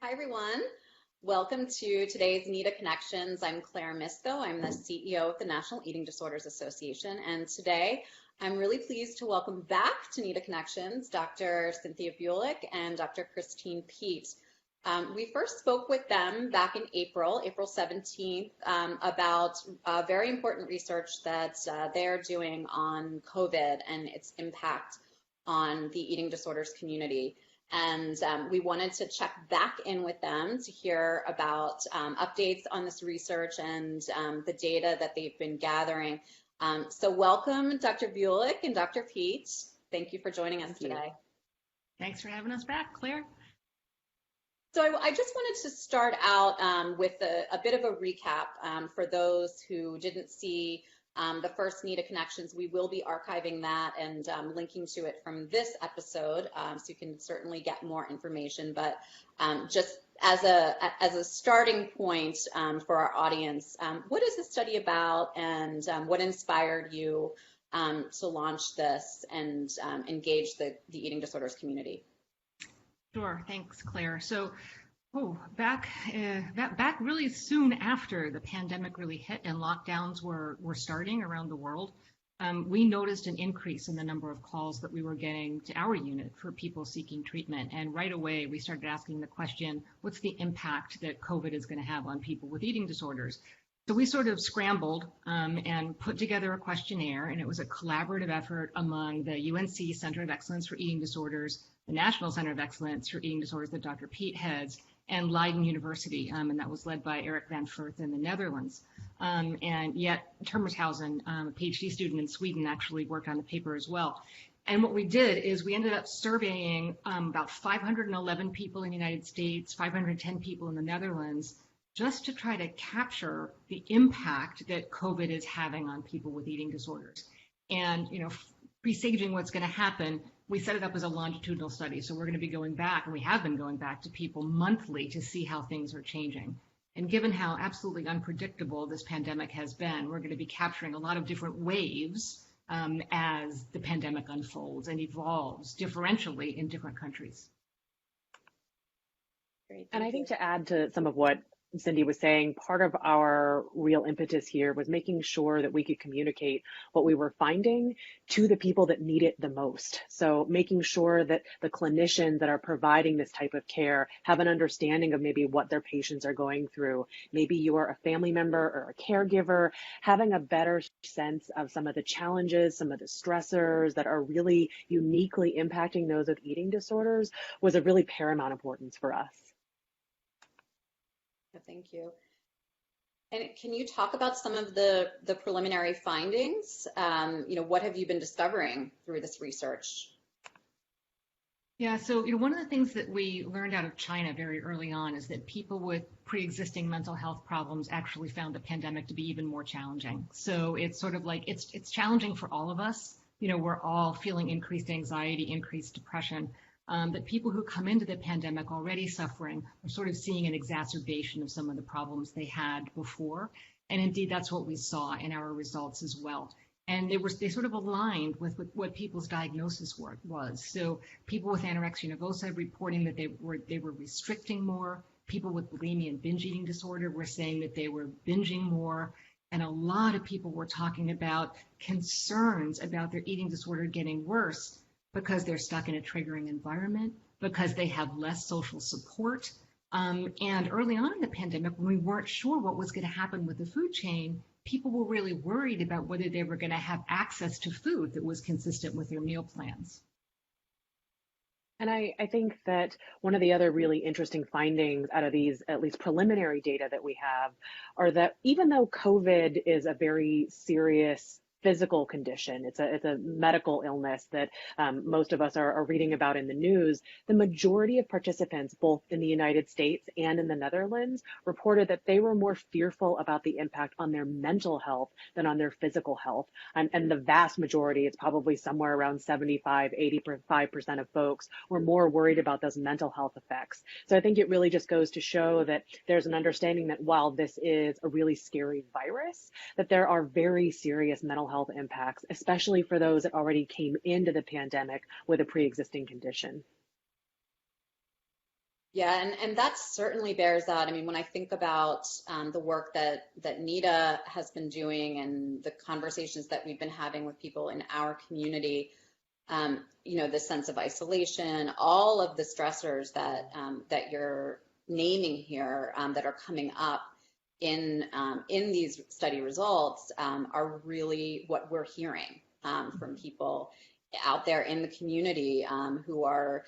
Hi, everyone. Welcome to today's NEDA Connections. I'm Claire Misko. I'm the CEO of the National Eating Disorders Association. And today, I'm really pleased to welcome back to NEDA Connections, Dr. Cynthia Bulik and Dr. Christine Peat. We first spoke with them back in April 17th, about very important research that they're doing on COVID and its impact on the eating disorders community. And we wanted to check back in with them to hear about updates on this research and the data that they've been gathering. So welcome, Dr. Bulik and Dr. Peat. Thank you for joining us today. Thanks for having us back, Claire. So I just wanted to start out with a bit of a recap for those who didn't see the first NEDA Connections. We will be archiving that and linking to it from this episode, so you can certainly get more information. But just as a starting point for our audience, what is the study about, and what inspired you to launch this and engage the eating disorders community? Sure, thanks, Claire. So, back really soon after the pandemic really hit and lockdowns were starting around the world, we noticed an increase in the number of calls that we were getting to our unit for people seeking treatment. And right away, we started asking the question, what's the impact that COVID is going to have on people with eating disorders? So we sort of scrambled and put together a questionnaire, and it was a collaborative effort among the UNC Center of Excellence for Eating Disorders, the National Center of Excellence for Eating Disorders that Dr. Peat heads, and Leiden University, and that was led by Eric van Furth in the Netherlands. And yet Termershausen, a PhD student in Sweden, actually worked on the paper as well. And what we did is we ended up surveying about 511 people in the United States, 510 people in the Netherlands, just to try to capture the impact that COVID is having on people with eating disorders. And, presaging what's going to happen, we set it up as a longitudinal study. So we're going to be going back, and we have been going back to people monthly to see how things are changing. And given how absolutely unpredictable this pandemic has been, we're going to be capturing a lot of different waves as the pandemic unfolds and evolves differentially in different countries. Great, and I think to add to some of what Cindy was saying, part of our real impetus here was making sure that we could communicate what we were finding to the people that need it the most. So making sure that the clinicians that are providing this type of care have an understanding of maybe what their patients are going through. Maybe you are a family member or a caregiver, having a better sense of some of the challenges, some of the stressors that are really uniquely impacting those with eating disorders was of really paramount importance for us. Thank you. And can you talk about some of the preliminary findings? What have you been discovering through this research? Yeah, so one of the things that we learned out of China very early on is that people with pre-existing mental health problems actually found the pandemic to be even more challenging. So it's sort of like it's challenging for all of us. We're all feeling increased anxiety, increased depression. But people who come into the pandemic already suffering are sort of seeing an exacerbation of some of the problems they had before. And indeed, that's what we saw in our results as well. And they sort of aligned with what people's diagnosis was. So people with anorexia nervosa reporting that they were restricting more. People with bulimia and binge eating disorder were saying that they were binging more. And a lot of people were talking about concerns about their eating disorder getting worse because they're stuck in a triggering environment, because they have less social support. And early on in the pandemic, when we weren't sure what was going to happen with the food chain, people were really worried about whether they were going to have access to food that was consistent with their meal plans. And I think that one of the other really interesting findings out of these, at least preliminary data that we have, are that even though COVID is a very serious physical condition, it's a medical illness that most of us are reading about in the news, the majority of participants, both in the United States and in the Netherlands, reported that they were more fearful about the impact on their mental health than on their physical health. And the vast majority, it's probably somewhere around 85% of folks were more worried about those mental health effects. So I think it really just goes to show that there's an understanding that while this is a really scary virus, that there are very serious mental health impacts, especially for those that already came into the pandemic with a pre-existing condition. Yeah, and that certainly bears out. I mean, when I think about the work that NEDA has been doing and the conversations that we've been having with people in our community, the sense of isolation, all of the stressors that you're naming here that are coming up in these study results are really what we're hearing from people out there in the community who are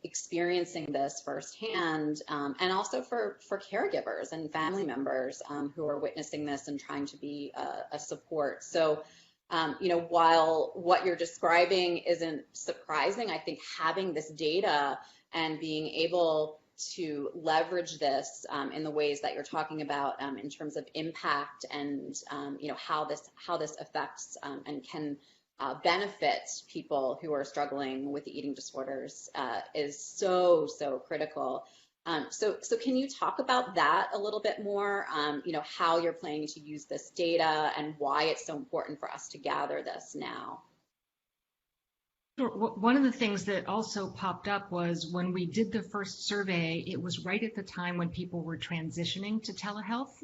experiencing this firsthand, and also for caregivers and family members who are witnessing this and trying to be a support. So, while what you're describing isn't surprising, I think having this data and being able to leverage this in the ways that you're talking about in terms of impact and how this affects and can benefit people who are struggling with eating disorders is so critical. So can you talk about that a little bit more? How you're planning to use this data and why it's so important for us to gather this now. Sure. One of the things that also popped up was when we did the first survey, it was right at the time when people were transitioning to telehealth.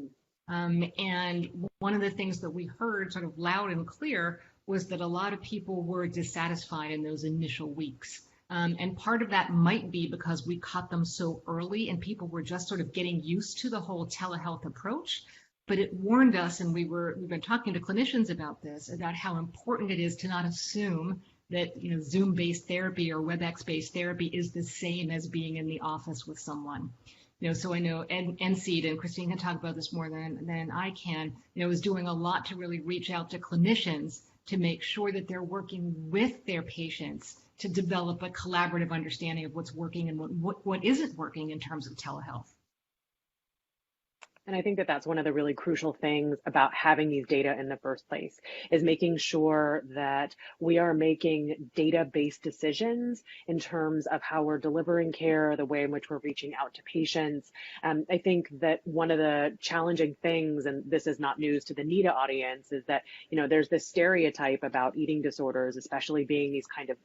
And one of the things that we heard sort of loud and clear was that a lot of people were dissatisfied in those initial weeks. And part of that might be because we caught them so early and people were just sort of getting used to the whole telehealth approach. But it warned us, and we've been talking to clinicians about this, about how important it is to not assume that Zoom-based therapy or WebEx-based therapy is the same as being in the office with someone. So I know NCEED, and Christine can talk about this more than I can, is doing a lot to really reach out to clinicians to make sure that they're working with their patients to develop a collaborative understanding of what's working and what isn't working in terms of telehealth. And I think that that's one of the really crucial things about having these data in the first place, is making sure that we are making data-based decisions in terms of how we're delivering care, the way in which we're reaching out to patients. I think that one of the challenging things, and this is not news to the NEDA audience, is that, there's this stereotype about eating disorders, especially being these kind of,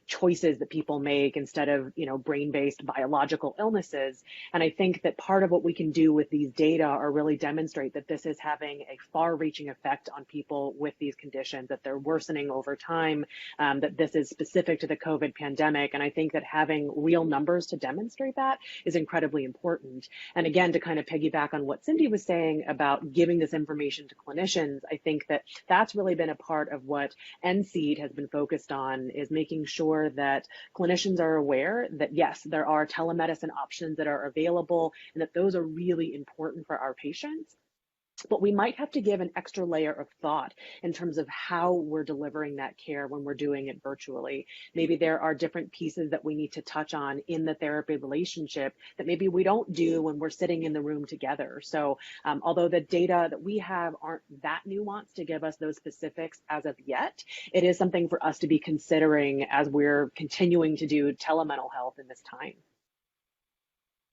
choices that people make instead of, brain-based biological illnesses. And I think that part of what we can do with these data are really demonstrate that this is having a far-reaching effect on people with these conditions, that they're worsening over time, that this is specific to the COVID pandemic. And I think that having real numbers to demonstrate that is incredibly important. And again, to kind of piggyback on what Cindy was saying about giving this information to clinicians, I think that that's really been a part of what NCEED has been focused on, is making sure that clinicians are aware that, yes, there are telemedicine options that are available and that those are really important for our patients. But we might have to give an extra layer of thought in terms of how we're delivering that care when we're doing it virtually. Maybe there are different pieces that we need to touch on in the therapy relationship that maybe we don't do when we're sitting in the room together. So although the data that we have aren't that nuanced to give us those specifics as of yet, it is something for us to be considering as we're continuing to do telemental health in this time.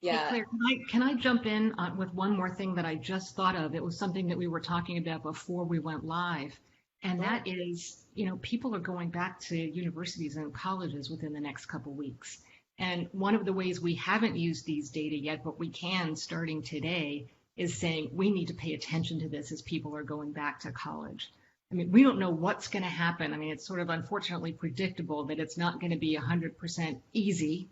Yeah. Hey, Claire, can I jump in with one more thing that I just thought of? It was something that we were talking about before we went live. And that is, people are going back to universities and colleges within the next couple weeks. And one of the ways we haven't used these data yet, but we can starting today, is saying we need to pay attention to this as people are going back to college. I mean, we don't know what's going to happen. I mean, it's sort of unfortunately predictable that it's not going to be 100% easy,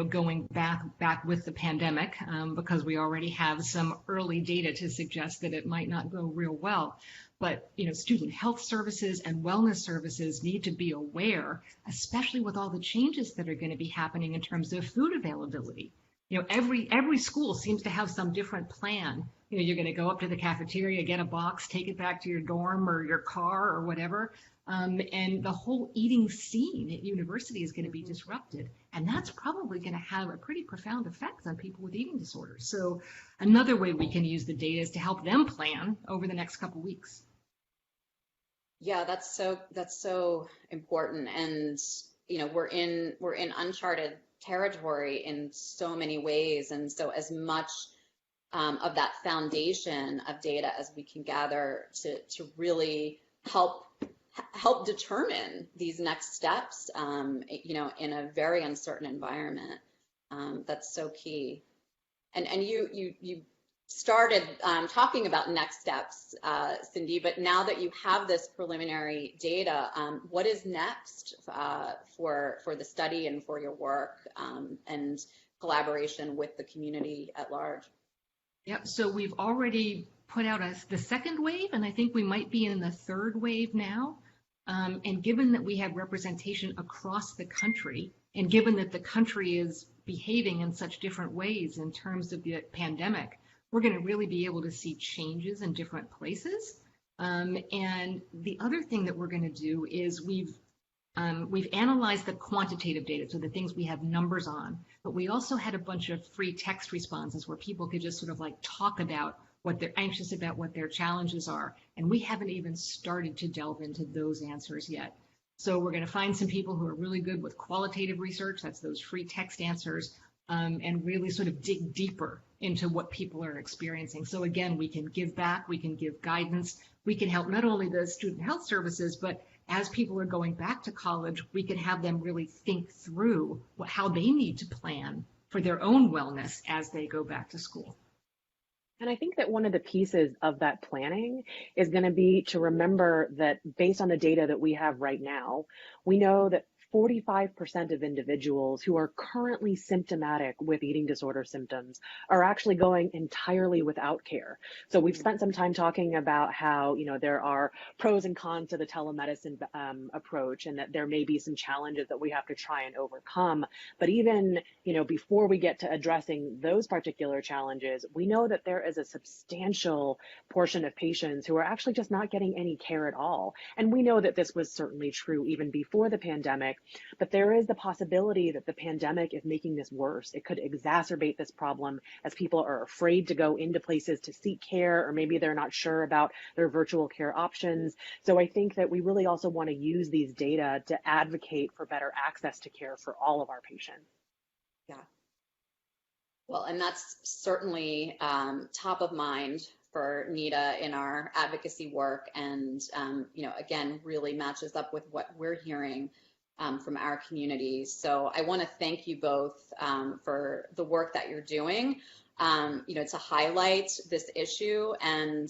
going back with the pandemic, because we already have some early data to suggest that it might not go real well. But, student health services and wellness services need to be aware, especially with all the changes that are going to be happening in terms of food availability. Every school seems to have some different plan. You're going to go up to the cafeteria, get a box, take it back to your dorm or your car or whatever. And the whole eating scene at university is going to be disrupted. And that's probably going to have a pretty profound effect on people with eating disorders. So another way we can use the data is to help them plan over the next couple weeks. Yeah, that's so important. And, we're in uncharted territory in so many ways. And so as much of that foundation of data as we can gather to really help determine these next steps, in a very uncertain environment. That's so key. And you started talking about next steps, Cindy, but now that you have this preliminary data, what is next for the study and for your work and collaboration with the community at large? Yep, so we've already put out the second wave, and I think we might be in the third wave now. And given that we have representation across the country, and given that the country is behaving in such different ways in terms of the pandemic, we're going to really be able to see changes in different places. And the other thing that we're going to do is we've analyzed the quantitative data, so the things we have numbers on, but we also had a bunch of free text responses where people could just sort of like talk about what they're anxious about, what their challenges are. And we haven't even started to delve into those answers yet. So we're going to find some people who are really good with qualitative research, that's those free text answers, and really sort of dig deeper into what people are experiencing. So again, we can give back, we can give guidance, we can help not only the student health services, but as people are going back to college, we can have them really think through how they need to plan for their own wellness as they go back to school. And I think that one of the pieces of that planning is going to be to remember that based on the data that we have right now, we know that 45% of individuals who are currently symptomatic with eating disorder symptoms are actually going entirely without care. So we've spent some time talking about how, there are pros and cons to the telemedicine approach, and that there may be some challenges that we have to try and overcome. But even, before we get to addressing those particular challenges, we know that there is a substantial portion of patients who are actually just not getting any care at all. And we know that this was certainly true even before the pandemic. But there is the possibility that the pandemic is making this worse. It could exacerbate this problem as people are afraid to go into places to seek care, or maybe they're not sure about their virtual care options. So I think that we really also want to use these data to advocate for better access to care for all of our patients. Yeah. Well, and that's certainly top of mind for NEDA in our advocacy work, and again, really matches up with what we're hearing from our community. So I want to thank you both for the work that you're doing, to highlight this issue and,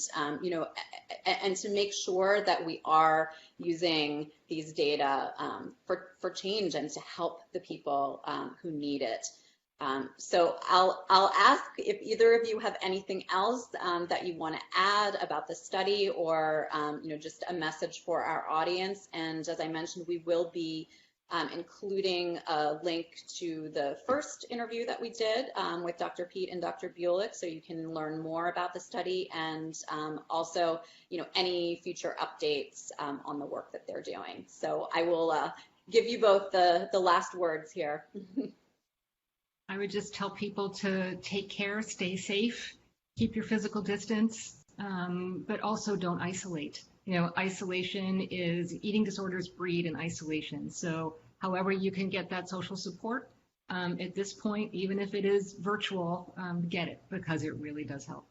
and to make sure that we are using these data for change and to help the people who need it. So I'll ask if either of you have anything else that you want to add about the study, or just a message for our audience. And as I mentioned, we will be including a link to the first interview that we did with Dr. Peat and Dr. Bulik, so you can learn more about the study, and also any future updates on the work that they're doing. So I will give you both the last words here. I would just tell people to take care, stay safe, keep your physical distance, but also don't isolate. Isolation is, eating disorders breed in isolation. So however you can get that social support at this point, even if it is virtual, get it, because it really does help.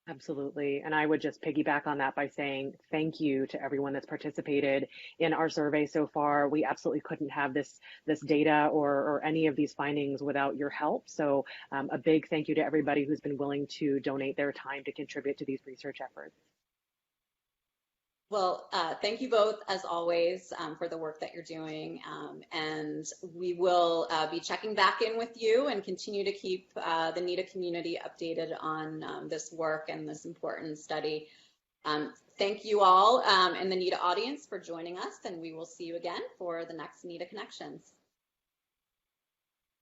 Absolutely. And I would just piggyback on that by saying thank you to everyone that's participated in our survey so far. We absolutely couldn't have this data or any of these findings without your help. So a big thank you to everybody who's been willing to donate their time to contribute to these research efforts. Well, thank you both, as always, for the work that you're doing. And we will be checking back in with you and continue to keep the NEDA community updated on this work and this important study. Thank you all in the NEDA audience for joining us, and we will see you again for the next NEDA Connections.